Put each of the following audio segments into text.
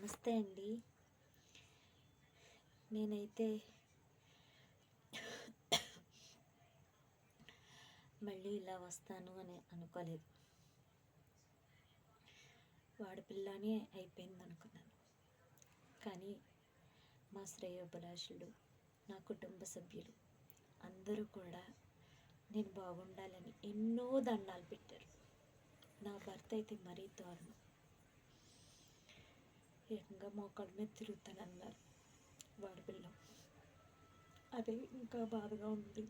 నమస్తే అండి. నేనైతే మళ్ళీ ఇలా వస్తాను అని అనుకోలేదు. వాడపిల్లనే అయిపోయింది అనుకున్నాను. కానీ మా శ్రేయోభిలాషులు, నా కుటుంబ సభ్యులు అందరూ కూడా నేను బాగుండాలని ఎన్నో దండాలు పెట్టారు. నా భర్త అయితే మరీ దారుణం. ఏకంగా మోకాళ్ళ మీద తిరుగుతానన్నారు వాడపిల్ల. అదే ఇంకా బాధగా ఉంది.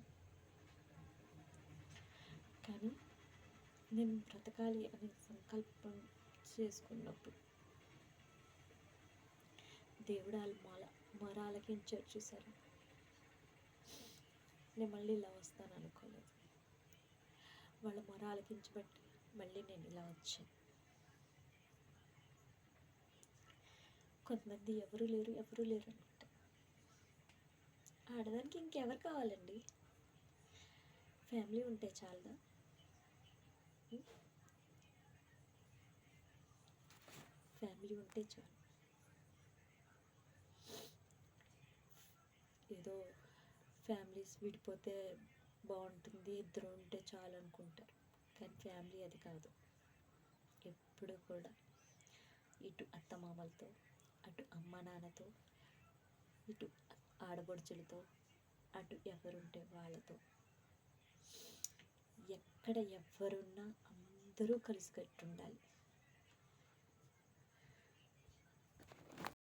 కానీ నేను బ్రతకాలి అనే సంకల్పం చేసుకున్నప్పుడు దేవుడు వాళ్ళ మొర ఆలకించారు. చూసారు, నేను మళ్ళీ ఇలా వస్తాను అనుకోలేదు. వాళ్ళ మొర ఆలకించబట్టి మళ్ళీ నేను ఇలా వచ్చాను. కొంతమంది ఎవరు లేరు అనుకుంటా. ఆడదానికి ఇంకెవరు కావాలండి? ఫ్యామిలీ ఉంటే చాలదా? ఫ్యామిలీ ఉంటే చాలు. ఏదో ఫ్యామిలీస్ విడిపోతే బాగుంటుంది, ఇద్దరు ఉంటే చాలు అనుకుంటారు. కానీ ఫ్యామిలీ అది కాదు. ఎప్పుడు కూడా ఇటు అత్తమామలతో, అటు అమ్మ నాన్నతో, ఇటు ఆడబడుచులతో, అటు ఎవరుంటే వాళ్ళతో, ఎక్కడ ఎవరున్నా అందరూ కలిసికట్టు ఉండాలి.